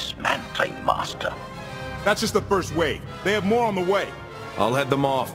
dismantling, Master. That's just the first wave. They have more on the way. I'll head them off.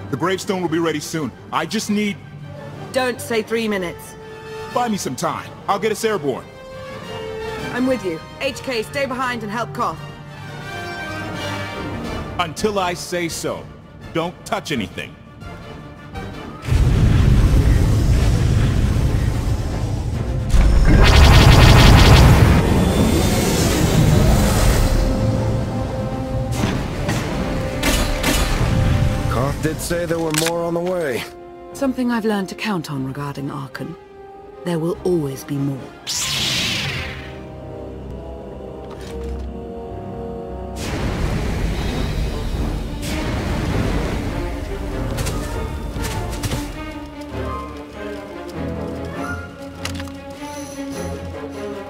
The gravestone will be ready soon. I just need... Don't say 3 minutes. Buy me some time. I'll get us airborne. I'm with you. HK, stay behind and help Koth. Until I say so. Don't touch anything. Koth did say there were more on the way. Something I've learned to count on regarding Archon. There will always be more.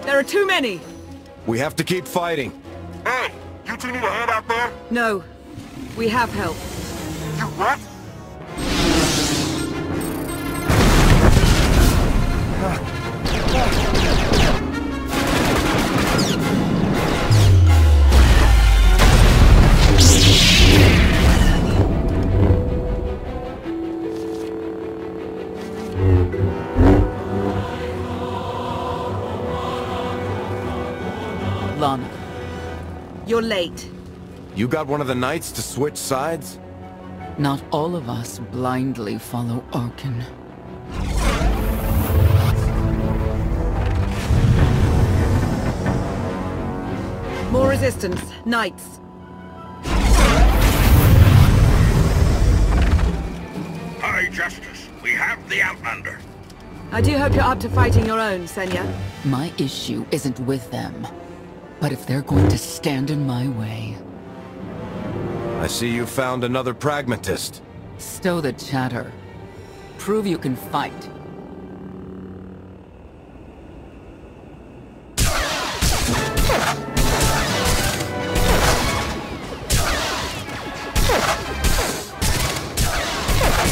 There are too many! We have to keep fighting. Hey! You two need a hand out there? No. We have help. You what? Lana. You're late. You got one of the knights to switch sides? Not all of us blindly follow Archon. More resistance. Knights. High Justice, we have the Outlander. I do hope you're up to fighting your own, Senya. My issue isn't with them. But if they're going to stand in my way... I see you found another pragmatist. Stow the chatter. Prove you can fight.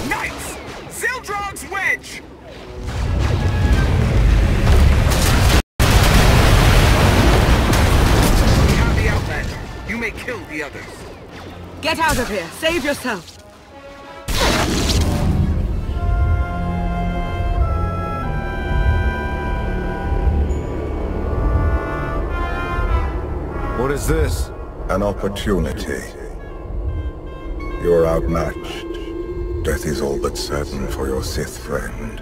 Knights! Zildrog's wedge! We have the Outlander. You may kill the others. Get out of here! Save yourself! What is this? An opportunity. You're outmatched. Death is all but certain for your Sith friend.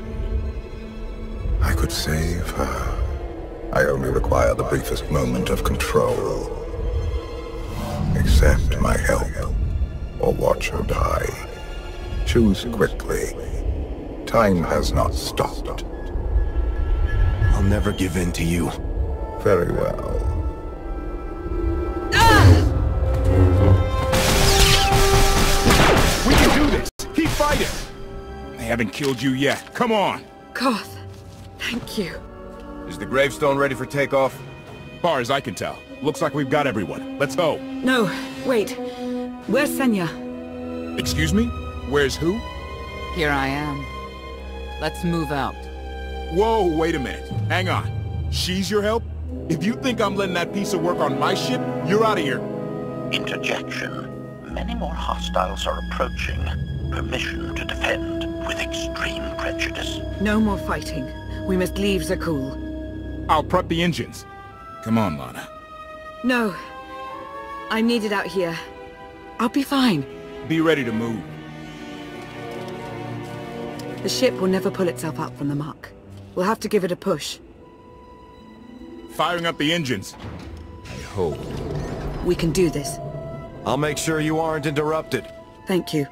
I could save her. I only require the briefest moment of control. Accept my help, or watch her die. Choose quickly. Time has not stopped. I'll never give in to you. Very well. We can do this! Keep fighting! They haven't killed you yet. Come on! Koth, thank you. Is the gravestone ready for takeoff? Far as I can tell. Looks like we've got everyone. Let's go. No, wait. Where's Senya? Excuse me? Where's who? Here I am. Let's move out. Whoa, wait a minute. Hang on. She's your help? If you think I'm letting that piece of work on my ship, you're out of here. Interjection. Many more hostiles are approaching. Permission to defend with extreme prejudice. No more fighting. We must leave Zakul. I'll prep the engines. Come on, Lana. No. I'm needed out here. I'll be fine. Be ready to move. The ship will never pull itself up from the muck. We'll have to give it a push. Firing up the engines. I hope. We can do this. I'll make sure you aren't interrupted. Thank you.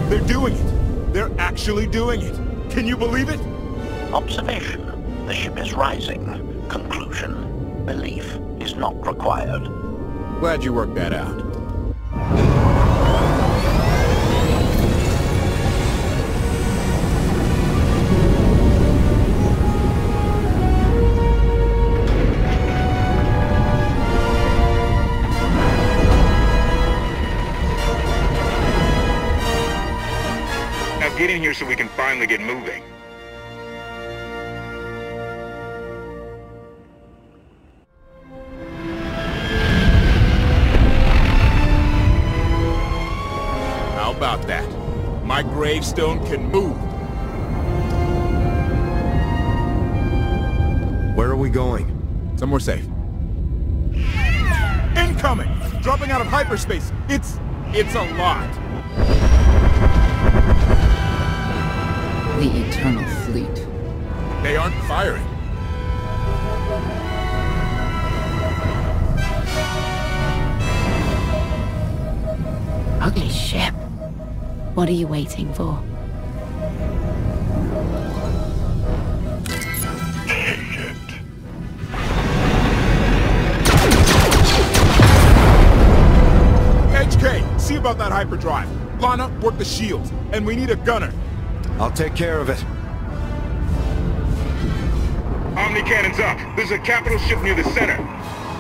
They're doing it. They're actually doing it. Can you believe it? Observation. The ship is rising. Conclusion. Belief is not required. Glad you worked that out. so we can finally get moving. How about that? My gravestone can move. Where are we going? Somewhere safe. Incoming! Dropping out of hyperspace. It's a lot. The Eternal Fleet. They aren't firing. Ugly ship. What are you waiting for? Take it. HK, see about that hyperdrive. Lana, work the shields. And we need a gunner. I'll take care of it. Omni cannons up. There's a capital ship near the center.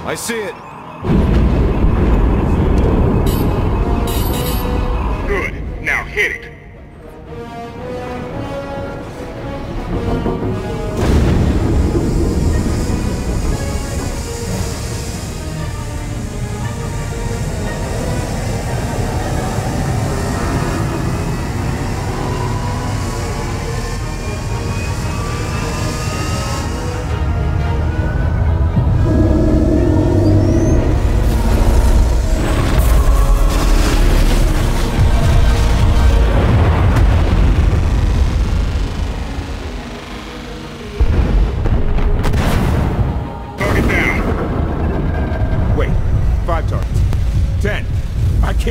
I see it. Good. Now hit it.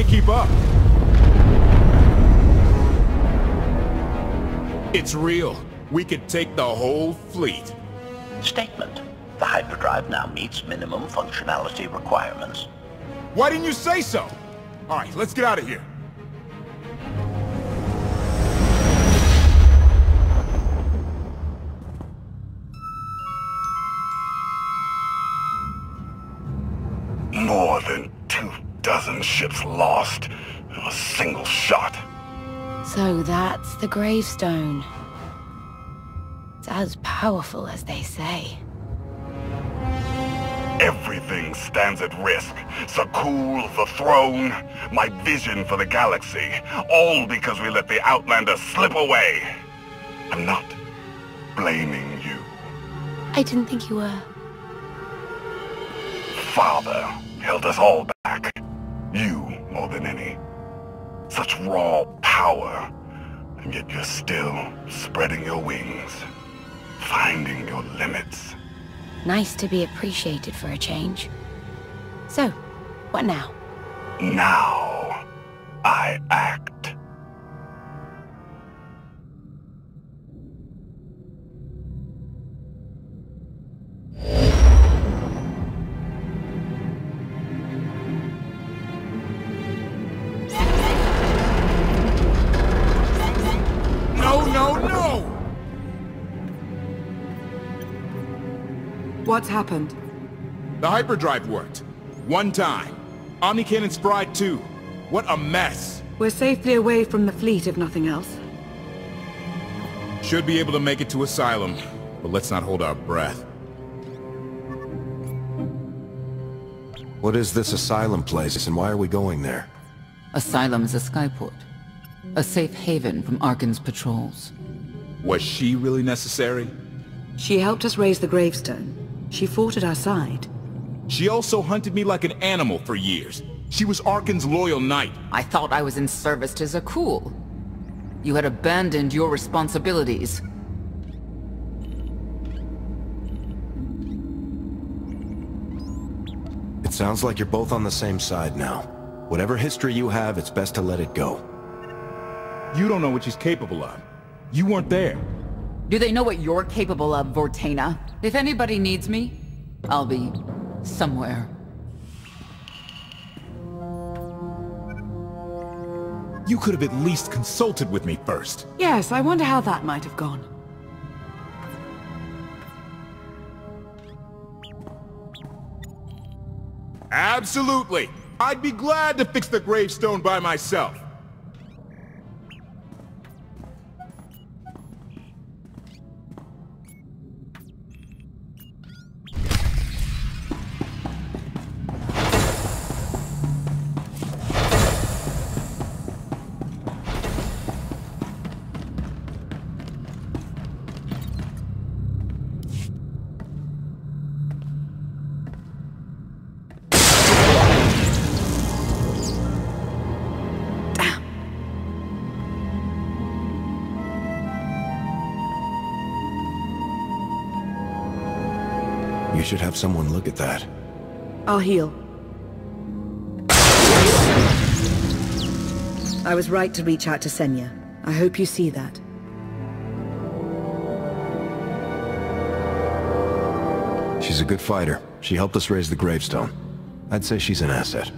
Keep up. It's real. We could take the whole fleet. Statement. The hyperdrive now meets minimum functionality requirements. Why didn't you say so? All right, let's get out of here. More than 24 ships lost in a single shot. So that's the gravestone. It's as powerful as they say. Everything stands at risk. Sakul, the throne, my vision for the galaxy. All because we let the Outlanders slip away. I'm not blaming you. I didn't think you were. Father held us all back. You more than any. Such raw power, and yet you're still spreading your wings, finding your limits. Nice to be appreciated for a change. So, what now? Now, I act. What's happened? The hyperdrive worked. One time. Omni cannons fried too. What a mess. We're safely away from the fleet, if nothing else. Should be able to make it to Asylum, but let's not hold our breath. What is this Asylum place, and why are we going there? Asylum is a skyport. A safe haven from Arkan's patrols. Was she really necessary? She helped us raise the gravestone. She fought at our side. She also hunted me like an animal for years. She was Arkan's loyal knight. I thought I was in service to Zakul. You had abandoned your responsibilities. It sounds like you're both on the same side now. Whatever history you have, it's best to let it go. You don't know what she's capable of. You weren't there. Do they know what you're capable of, Vortena? If anybody needs me, I'll be somewhere. You could have at least consulted with me first. Yes, I wonder how that might have gone. Absolutely! I'd be glad to fix the gravestone by myself. You should have someone look at that. I'll heal. I was right to reach out to Senya. I hope you see that. She's a good fighter. She helped us raise the gravestone. I'd say she's an asset.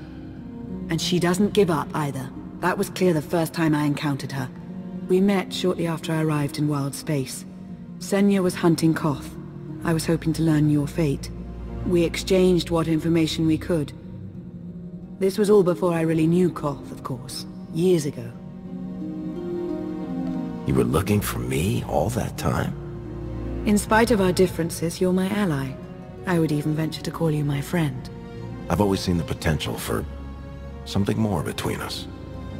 And she doesn't give up either. That was clear the first time I encountered her. We met shortly after I arrived in wild space. Senya was hunting Koth. I was hoping to learn your fate. We exchanged what information we could. This was all before I really knew Koth, of course. Years ago. You were looking for me all that time? In spite of our differences, you're my ally. I would even venture to call you my friend. I've always seen the potential for something more between us.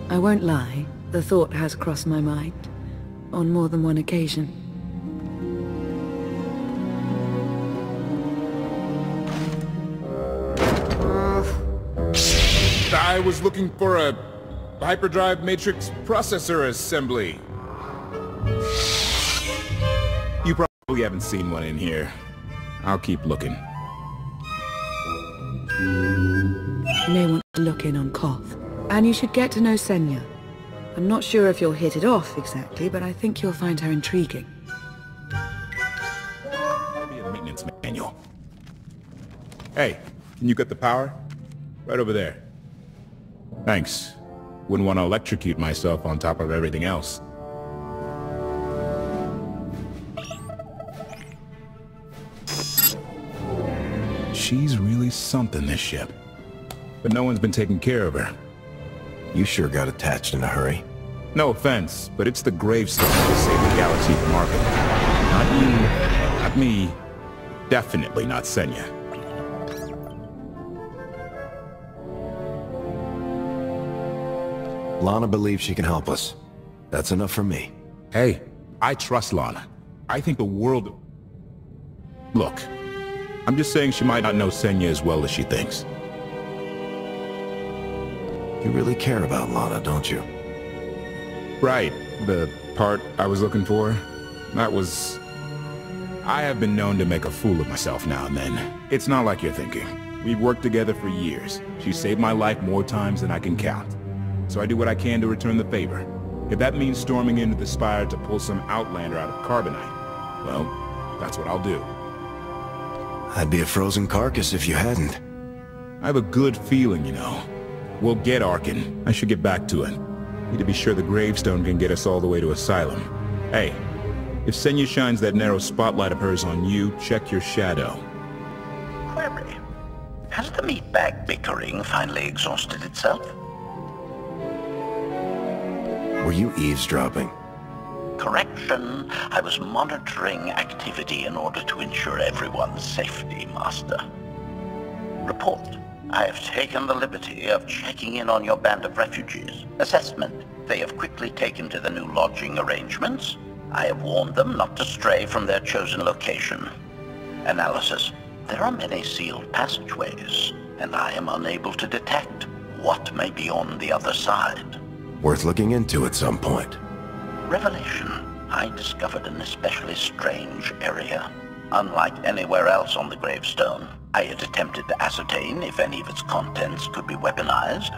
I won't lie, the thought has crossed my mind. On more than one occasion. I was looking for a hyperdrive matrix processor assembly. You probably haven't seen one in here. I'll keep looking. You may want to look in on Koth. And you should get to know Senya. I'm not sure if you'll hit it off exactly, but I think you'll find her intriguing. That'll be a maintenance manual. Hey, can you get the power? Right over there. Thanks. Wouldn't want to electrocute myself on top of everything else. She's really something, this ship. But no one's been taking care of her. You sure got attached in a hurry. No offense, but it's the gravestone to save the galaxy from Arkham. Not you, not me, definitely not Senya. Lana believes she can help us. That's enough for me. Hey, I trust Lana. I think the world... Look, I'm just saying she might not know Senya as well as she thinks. You really care about Lana, don't you? Right. The part I was looking for, that was... I have been known to make a fool of myself now and then. It's not like you're thinking. We've worked together for years. She saved my life more times than I can count. So I do what I can to return the favor. If that means storming into the Spire to pull some outlander out of Carbonite, well, that's what I'll do. I'd be a frozen carcass if you hadn't. I have a good feeling, you know. We'll get Arkin. I should get back to it. Need to be sure the gravestone can get us all the way to Asylum. Hey, if Senya shines that narrow spotlight of hers on you, check your shadow. Query. Has the meatbag bickering finally exhausted itself? Were you eavesdropping? Correction. I was monitoring activity in order to ensure everyone's safety, Master. Report. I have taken the liberty of checking in on your band of refugees. Assessment. They have quickly taken to the new lodging arrangements. I have warned them not to stray from their chosen location. Analysis. There are many sealed passageways, and I am unable to detect what may be on the other side. Worth looking into at some point. Revelation. I discovered an especially strange area. Unlike anywhere else on the gravestone, I had attempted to ascertain if any of its contents could be weaponized,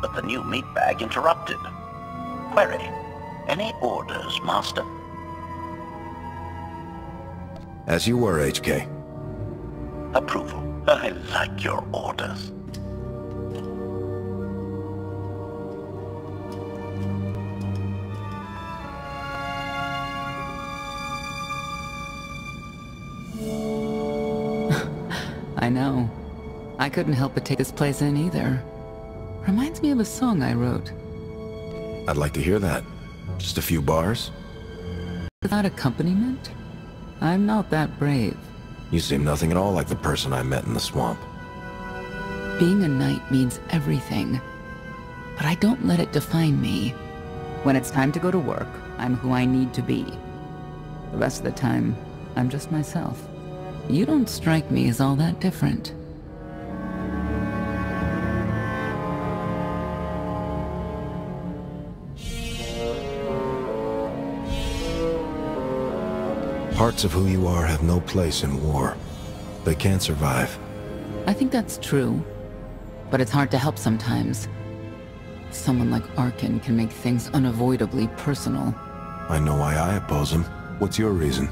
but the new meatbag interrupted. Query. Any orders, Master? As you were, HK. Approval. I like your orders. I know. I couldn't help but take this place in either. Reminds me of a song I wrote. I'd like to hear that. Just a few bars? Without accompaniment? I'm not that brave. You seem nothing at all like the person I met in the swamp. Being a knight means everything. But I don't let it define me. When it's time to go to work, I'm who I need to be. The rest of the time, I'm just myself. You don't strike me as all that different. Parts of who you are have no place in war. They can't survive. I think that's true, but it's hard to help sometimes. Someone like Arkin can make things unavoidably personal. I know why I oppose him. What's your reason?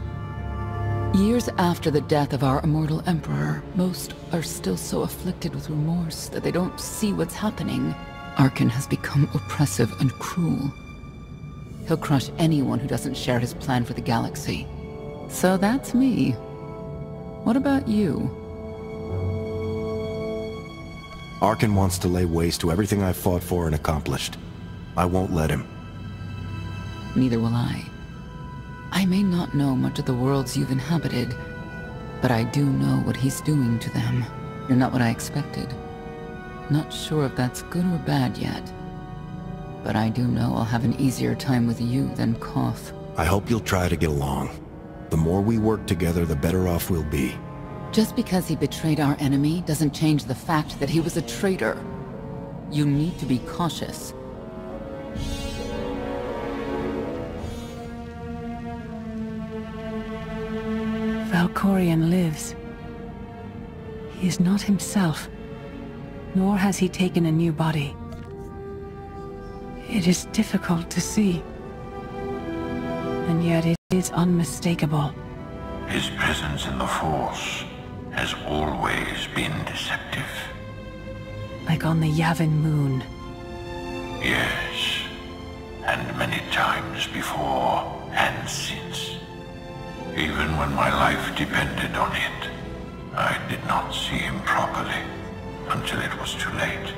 Years after the death of our immortal Emperor, most are still so afflicted with remorse that they don't see what's happening. Arkin has become oppressive and cruel. He'll crush anyone who doesn't share his plan for the galaxy. So that's me. What about you? Arkin wants to lay waste to everything I've fought for and accomplished. I won't let him. Neither will I. I may not know much of the worlds you've inhabited, but I do know what he's doing to them. You're not what I expected. Not sure if that's good or bad yet. But I do know I'll have an easier time with you than Koth. I hope you'll try to get along. The more we work together, the better off we'll be. Just because he betrayed our enemy doesn't change the fact that he was a traitor. You need to be cautious. Valkorion lives. He is not himself, nor has he taken a new body. It is difficult to see, and yet it is unmistakable. His presence in the Force has always been deceptive. Like on the Yavin moon. Yes, and many times before and since. Even when my life depended on it, I did not see him properly until it was too late.